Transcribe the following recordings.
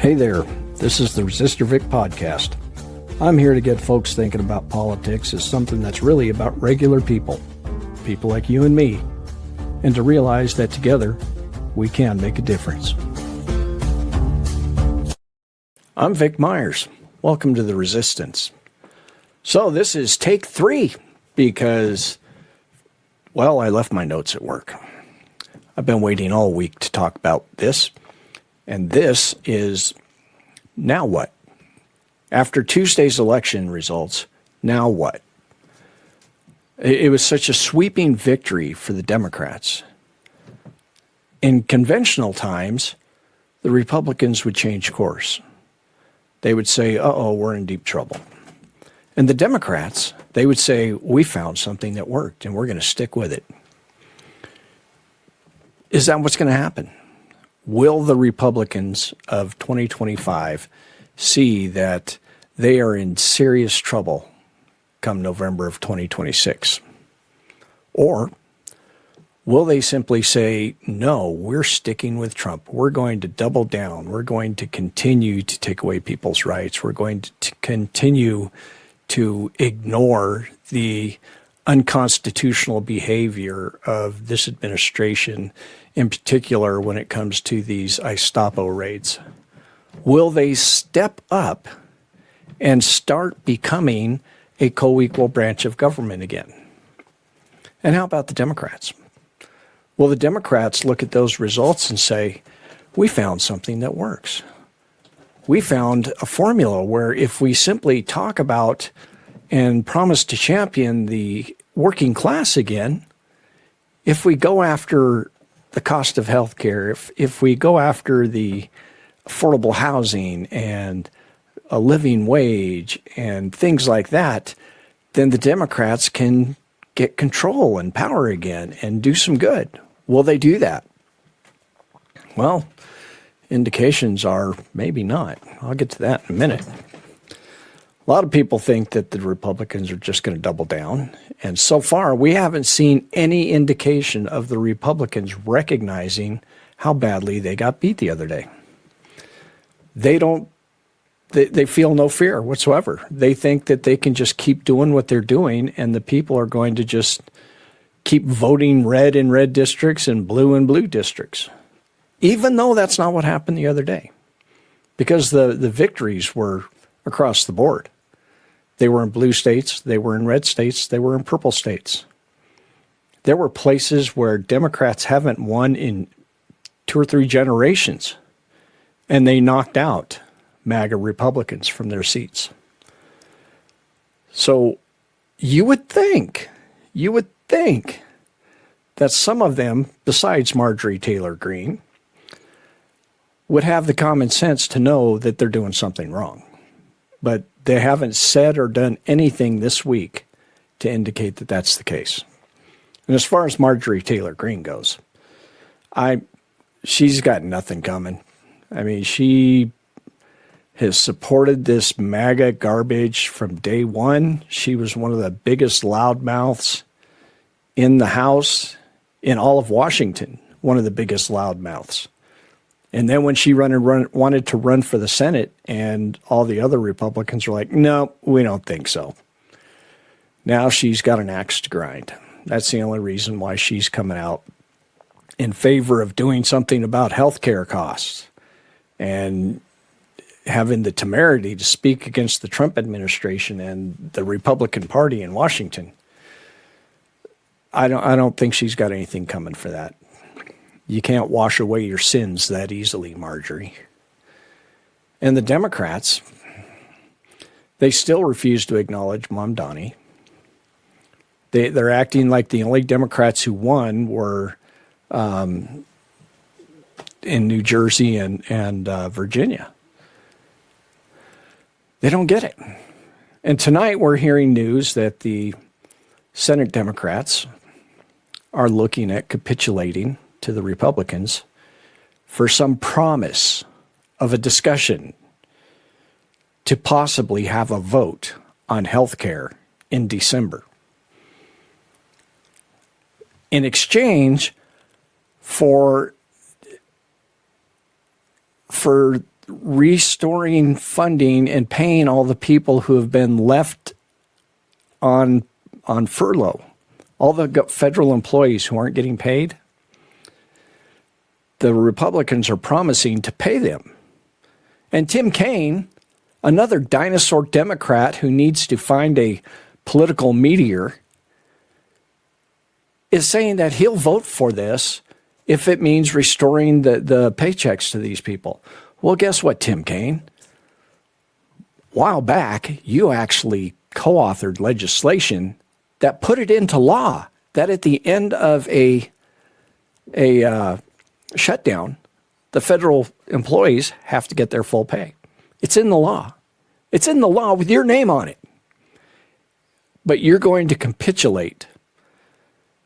Hey there, this is the Resistor Vic podcast. I'm here to get folks thinking about politics as something that's really about regular people like you and me, and to realize that together we can make a difference. I'm Vic Myers. Welcome to the Resistance. So this is take 3 because, well, I left my notes at work. I've been waiting all week to talk about this. And this is, now what? After Tuesday's election results, now what? It was such a sweeping victory for the Democrats. In conventional times, the Republicans would change course. They would say, uh-oh, we're in deep trouble. And the Democrats, they would say, we found something that worked and we're going to stick with it. Is that what's going to happen? Will the Republicans of 2025 see that they are in serious trouble come November of 2026? Or will they simply say, no, we're sticking with Trump. We're going to double down. We're going to continue to take away people's rights. We're going to continue to ignore the unconstitutional behavior of this administration, in particular when it comes to these Istapo raids. Will they step up and start becoming a co-equal branch of government again? And how about the Democrats? Will the Democrats look at those results and say, we found something that works? We found a formula where if we simply talk about and promise to champion the working class again, if we go after the cost of health care, if we go after the affordable housing and a living wage and things like that, then the Democrats can get control and power again and do some good. Will they do that? Well, indications are maybe not. I'll get to that in a minute. A lot of people think that the Republicans are just going to double down. And so far, we haven't seen any indication of the Republicans recognizing how badly they got beat the other day. They feel no fear whatsoever. They think that they can just keep doing what they're doing, and the people are going to just keep voting red in red districts and blue in blue districts, even though that's not what happened the other day, because the victories were across the board. They were in blue states, they were in red states, they were in purple states. There were places where Democrats haven't won in 2 or 3 generations, and they knocked out MAGA Republicans from their seats. So you would think that some of them, besides Marjorie Taylor Greene, would have the common sense to know that they're doing something wrong. But they haven't said or done anything this week to indicate that that's the case. And as far as Marjorie Taylor Greene goes, she's got nothing coming. I mean, she has supported this MAGA garbage from day one. She was one of the biggest loudmouths in the House, in all of Washington, one of the biggest loudmouths. And then when she wanted to run for the Senate, and all the other Republicans were like, no, we don't think so. Now she's got an axe to grind. That's the only reason why she's coming out in favor of doing something about health care costs and having the temerity to speak against the Trump administration and the Republican Party in Washington. I don't think she's got anything coming for that. You can't wash away your sins that easily, Marjorie. And the Democrats, they still refuse to acknowledge Mamdani. They're acting like the only Democrats who won were in New Jersey and Virginia. They don't get it. And tonight we're hearing news that the Senate Democrats are looking at capitulating to the Republicans for some promise of a discussion to possibly have a vote on health care in December, in exchange for restoring funding and paying all the people who have been left on furlough, all the federal employees who aren't getting paid. The Republicans are promising to pay them. And Tim Kaine, another dinosaur Democrat who needs to find a political meteor, is saying that he'll vote for this if it means restoring the paychecks to these people. Well, guess what, Tim Kaine? A while back, you actually co-authored legislation that put it into law that at the end of a shutdown, the federal employees have to get their full pay. It's in the law. It's in the law with your name on it. But you're going to capitulate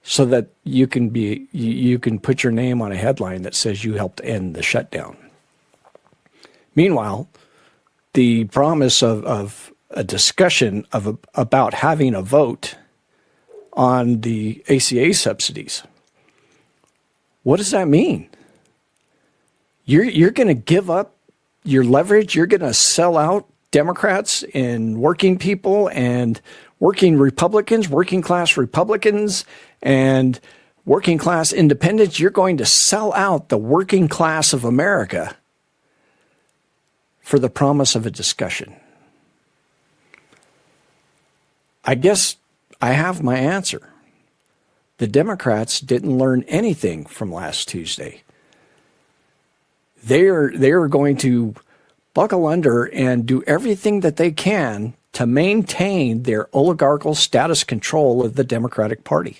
so that you can put your name on a headline that says you helped end the shutdown. Meanwhile, the promise of a discussion about having a vote on the ACA subsidies. What does that mean? You're going to give up your leverage. You're going to sell out Democrats and working people and working Republicans, working class Republicans, and working class independents. You're going to sell out the working class of America for the promise of a discussion. I guess I have my answer. The Democrats didn't learn anything from last Tuesday. They are going to buckle under and do everything that they can to maintain their oligarchical status control of the Democratic Party.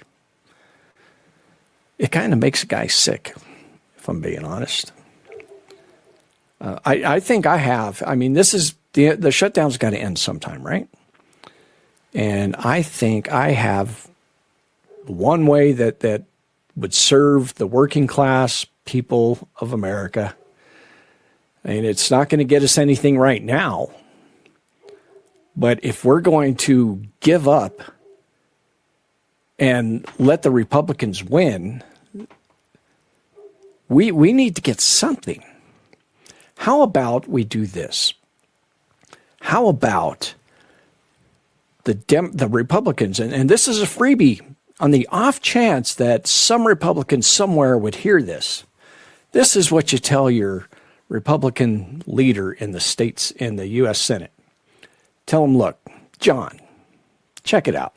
It kind of makes a guy sick, if I'm being honest. I think I have. I mean, this is the shutdown's got to end sometime, right? And I think I have one way that would serve the working class people of America. I mean, it's not going to get us anything right now. But if we're going to give up and let the Republicans win, we need to get something. How about we do this? How about the Republicans, and this is a freebie on the off chance that some Republicans somewhere would hear this. This is what you tell your Republican leader in the states, in the U.S. Senate. Tell him, look, John, check it out.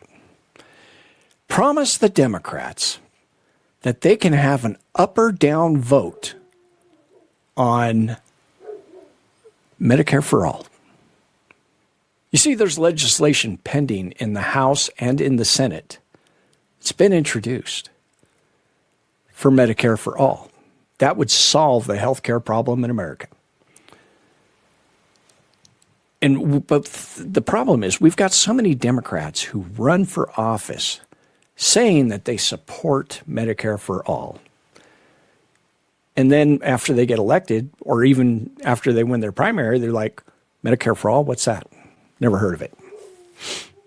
Promise the Democrats that they can have an up or down vote on Medicare for all. You see, there's legislation pending in the House and in the Senate. It's been introduced for Medicare for all. That would solve the healthcare problem in America. But the problem is we've got so many Democrats who run for office saying that they support Medicare for all. And then after they get elected, or even after they win their primary, they're like, Medicare for all, what's that? Never heard of it.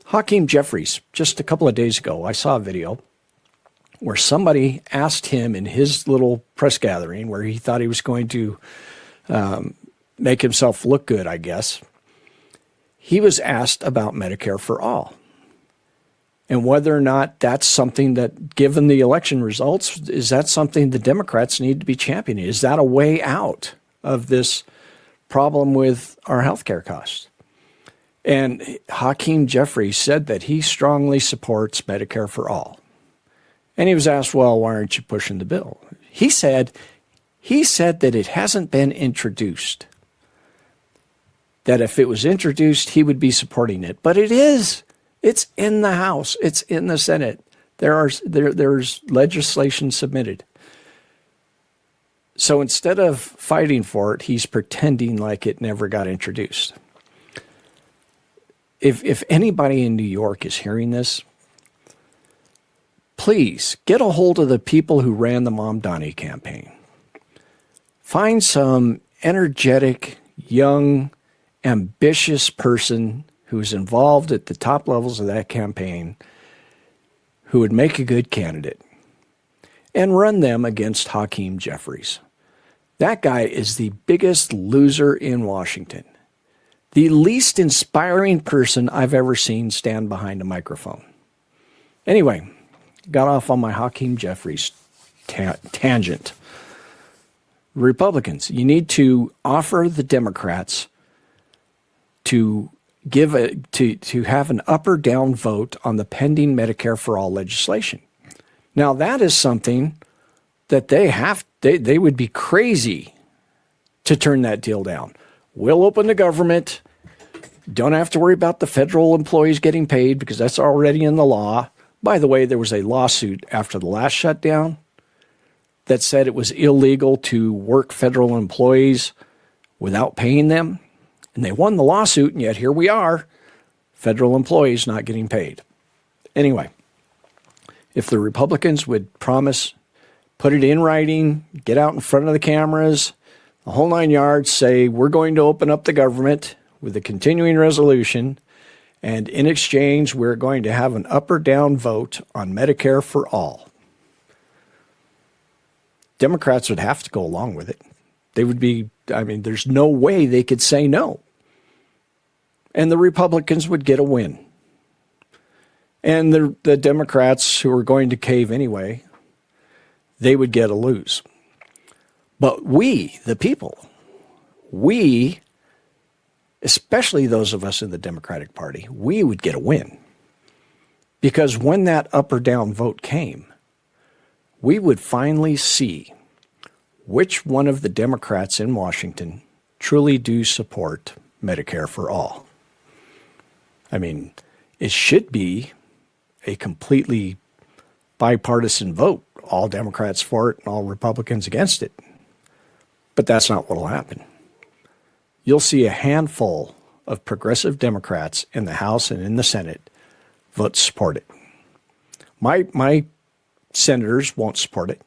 Hakeem Jeffries, just a couple of days ago, I saw a video where somebody asked him in his little press gathering where he thought he was going to make himself look good, I guess. He was asked about Medicare for all and whether or not that's something that, given the election results, is that something the Democrats need to be championing? Is that a way out of this problem with our healthcare costs? And Hakeem Jeffries said that he strongly supports Medicare for all. And he was asked, well, why aren't you pushing the bill? He said that it hasn't been introduced. That if it was introduced, he would be supporting it. But it is. It's in the House. It's in the Senate. There's legislation submitted. So instead of fighting for it, he's pretending like it never got introduced. If anybody in New York is hearing this, please get a hold of the people who ran the Mom Donnie campaign. Find some energetic, young, ambitious person who's involved at the top levels of that campaign who would make a good candidate and run them against Hakeem Jeffries. That guy is the biggest loser in Washington. The least inspiring person I've ever seen stand behind a microphone. Anyway, got off on my Hakeem Jeffries tangent. Republicans, you need to offer the Democrats to have an up or down vote on the pending Medicare for All legislation. Now that is something that they would be crazy to turn that deal down. We'll open the government. Don't have to worry about the federal employees getting paid because that's already in the law. By the way, there was a lawsuit after the last shutdown that said it was illegal to work federal employees without paying them. And they won the lawsuit, and yet here we are, federal employees not getting paid. Anyway, if the Republicans would promise, put it in writing, get out in front of the cameras, the whole 9 yards, say we're going to open up the government with a continuing resolution, and in exchange, we're going to have an up or down vote on Medicare for all. Democrats would have to go along with it. They would be, there's no way they could say no. And the Republicans would get a win. And the Democrats who are going to cave anyway, they would get a lose. But we, the people, especially those of us in the Democratic Party, we would get a win. Because when that up or down vote came, we would finally see which one of the Democrats in Washington truly do support Medicare for all. It should be a completely bipartisan vote, all Democrats for it and all Republicans against it. But that's not what will happen. You'll see a handful of progressive Democrats in the House and in the Senate vote to support it. My senators won't support it.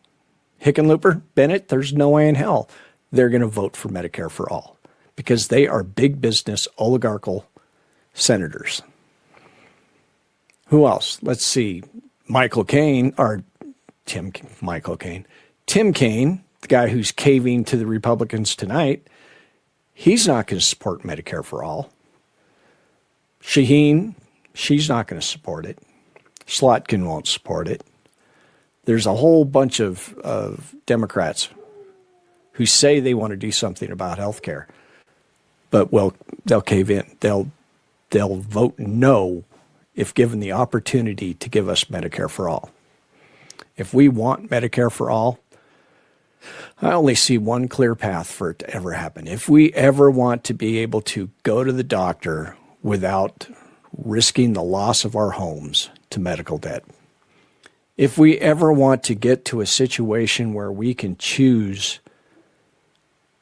Hickenlooper, Bennett, there's no way in hell they're going to vote for Medicare for all because they are big business oligarchical senators. Who else? Let's see. Tim Kaine, the guy who's caving to the Republicans tonight, he's not going to support Medicare for all. Shaheen, she's not going to support it. Slotkin won't support it. There's a whole bunch of Democrats who say they want to do something about health care, but they'll cave in. They'll vote no if given the opportunity to give us Medicare for all. If we want Medicare for all, I only see one clear path for it to ever happen. If we ever want to be able to go to the doctor without risking the loss of our homes to medical debt, if we ever want to get to a situation where we can choose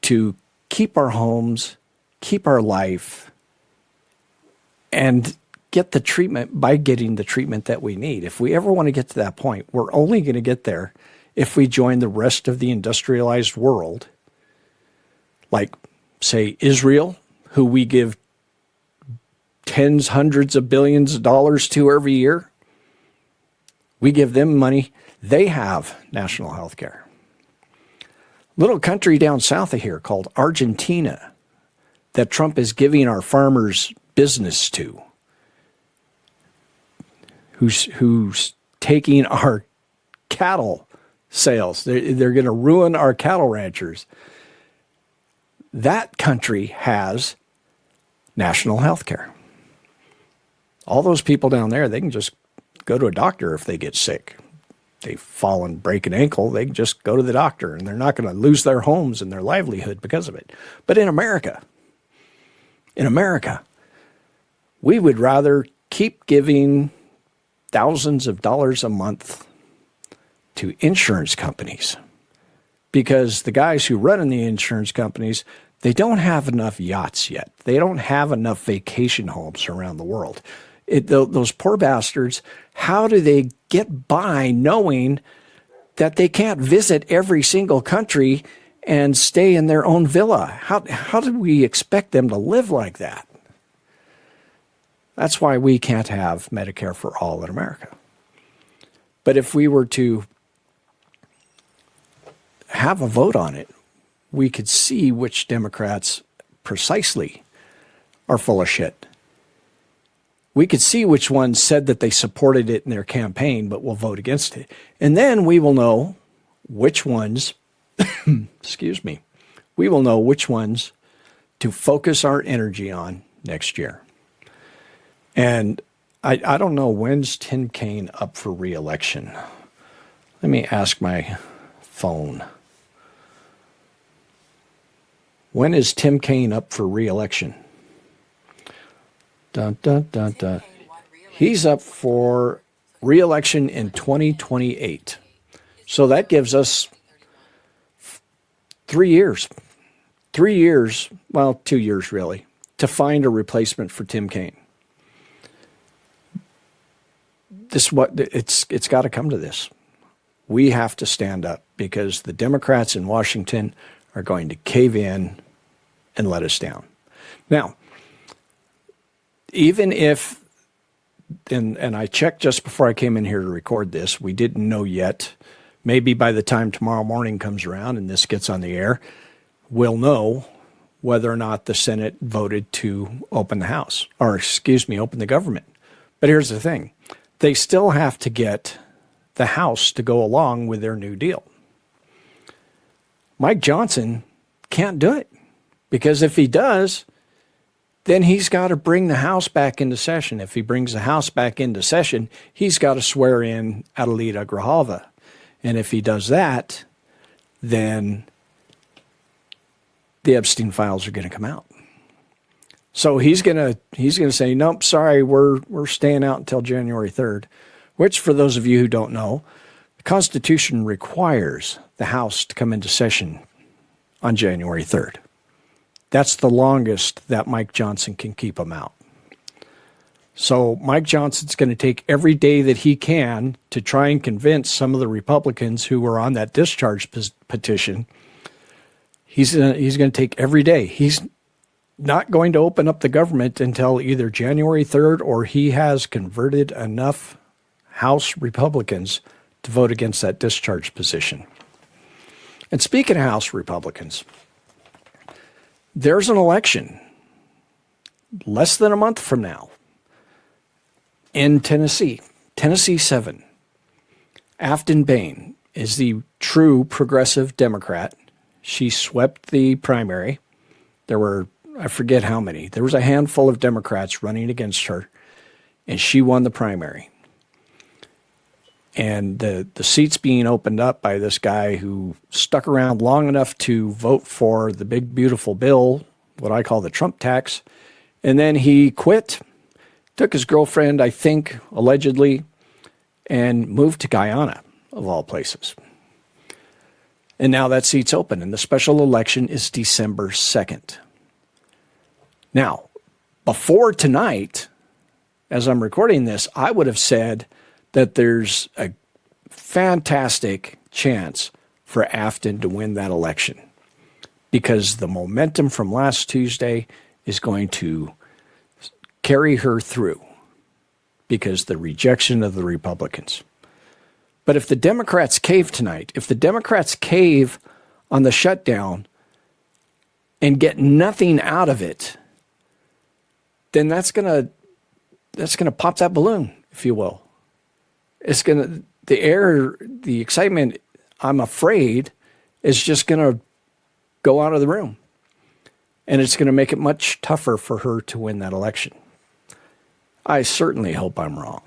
to keep our homes, keep our life, and get the treatment by getting the treatment that we need. If we ever want to get to that point, we're only going to get there if we join the rest of the industrialized world, like, say, Israel, who we give tens, hundreds of billions of dollars to every year. We give them money. They have national health care. Little country down south of here called Argentina that Trump is giving our farmers business to, who's taking our cattle sales. They're going to ruin our cattle ranchers. That country has national health care. All those people down there, they can just go to a doctor if they get sick. They fall and break an ankle, they can just go to the doctor, and they're not going to lose their homes and their livelihood because of it. But in America, we would rather keep giving thousands of dollars a month to insurance companies because the guys who run in the insurance companies, they don't have enough yachts yet. They don't have enough vacation homes around the world. Those poor bastards, how do they get by knowing that they can't visit every single country and stay in their own villa? How do we expect them to live like that? That's why we can't have Medicare for all in America. But if we were to have a vote on it, we could see which Democrats precisely are full of shit. We could see which ones said that they supported it in their campaign, but will vote against it. And then we will know which ones, excuse me, we will know which ones to focus our energy on next year. And I don't know, when's Tim Kaine up for re-election? Let me ask my phone. When is Tim Kaine up for re-election? Dun, dun, dun, dun. He's up for re-election in 2028. So that gives us 3 years. 3 years, well, 2 years really, to find a replacement for Tim Kaine. It's got to come to this. We have to stand up because the Democrats in Washington are going to cave in and let us down. Now, even if, and I checked just before I came in here to record this, we didn't know yet. Maybe by the time tomorrow morning comes around and this gets on the air, we'll know whether or not the Senate voted to open the House, or open the government. But here's the thing. They still have to get the House to go along with their New Deal. Mike Johnson can't do it because if he does, then he's got to bring the House back into session. If he brings the House back into session, he's got to swear in Adelita Grijalva. And if he does that, then the Epstein files are going to come out. So he's gonna say, nope, sorry, we're staying out until January 3rd, which for those of you who don't know, the Constitution requires the House to come into session on January 3rd. That's the longest that Mike Johnson can keep them out. So Mike Johnson's going to take every day that he can to try and convince some of the Republicans who were on that discharge petition. He's going to take every day. He's not going to open up the government until either January 3rd or he has converted enough House Republicans to vote against that discharge position. And speaking of House Republicans, there's an election less than a month from now in Tennessee, Tennessee 7. Afton Bain is the true progressive Democrat. She swept the primary. There were, I forget how many. There was a handful of Democrats running against her, and she won the primary. And the seats being opened up by this guy who stuck around long enough to vote for the big, beautiful bill, what I call the Trump tax. And then he quit, took his girlfriend, I think, allegedly, and moved to Guyana, of all places. And now that seat's open, and the special election is December 2nd. Now, before tonight, as I'm recording this, I would have said that there's a fantastic chance for Afton to win that election because the momentum from last Tuesday is going to carry her through because the rejection of the Republicans. But if the Democrats cave tonight, if the Democrats cave on the shutdown and get nothing out of it, then that's going to pop that balloon, if you will. It's going to, the excitement, I'm afraid, is just going to go out of the room. And it's going to make it much tougher for her to win that election. I certainly hope I'm wrong.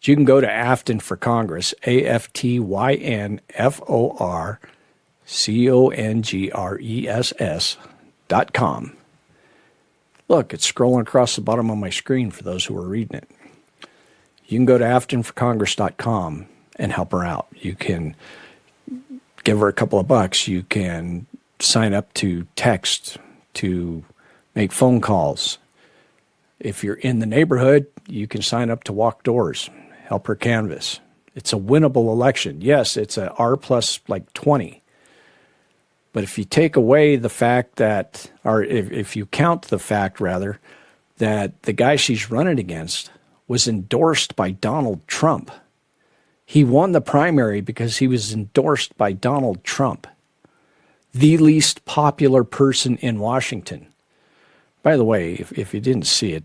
You can go to Afton for Congress, AFTYNFORCONGRESS.com. Look, it's scrolling across the bottom of my screen for those who are reading it. You can go to AftonForCongress.com and help her out. You can give her a couple of bucks. You can sign up to text, to make phone calls. If you're in the neighborhood, you can sign up to walk doors, help her canvass. It's a winnable election. Yes, it's a R plus like 20. But if you take away the fact that, or if you count the fact, rather, that the guy she's running against was endorsed by Donald Trump. He won the primary because he was endorsed by Donald Trump. the least popular person in Washington. By the way, if you didn't see it,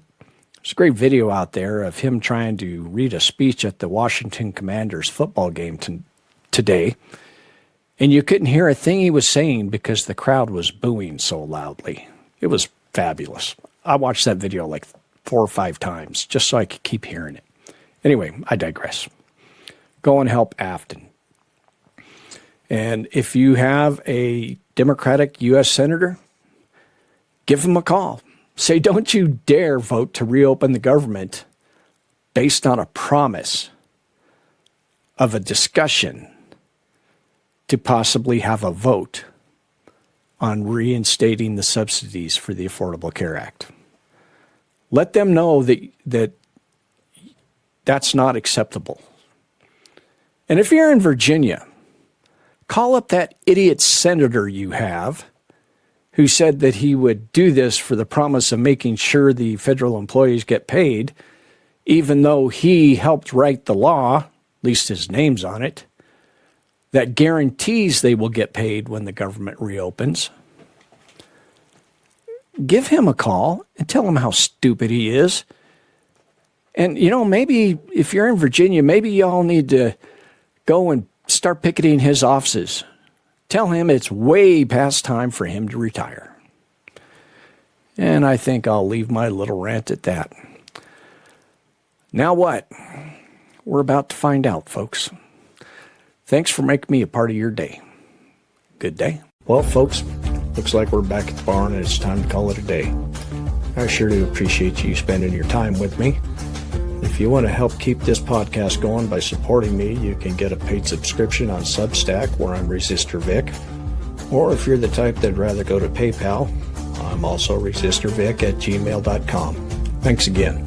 there's a great video out there of him trying to read a speech at the Washington Commanders football game today, and you couldn't hear a thing he was saying because the crowd was booing so loudly. It was fabulous. I watched that video like 4 or 5 times just so I could keep hearing it. Anyway, I digress. Go and help Afton. And if you have a Democratic U.S. Senator, give him a call. Say, don't you dare vote to reopen the government based on a promise of a discussion to possibly have a vote on reinstating the subsidies for the Affordable Care Act. Let them know that that's not acceptable. And if you're in Virginia, call up that idiot senator you have who said that he would do this for the promise of making sure the federal employees get paid, even though he helped write the law, at least his name's on it, that guarantees they will get paid when the government reopens. Give him a call and tell him how stupid he is. And, maybe if you're in Virginia, maybe y'all need to go and start picketing his offices. Tell him it's way past time for him to retire. And I think I'll leave my little rant at that. Now what? We're about to find out, folks. Thanks for making me a part of your day. Good day. Well, folks, looks like we're back at the barn and it's time to call it a day. I sure do appreciate you spending your time with me. If you want to help keep this podcast going by supporting me, you can get a paid subscription on Substack, where I'm Resistor Vic. Or if you're the type that'd rather go to PayPal, I'm also resistorvic@gmail.com. Thanks again.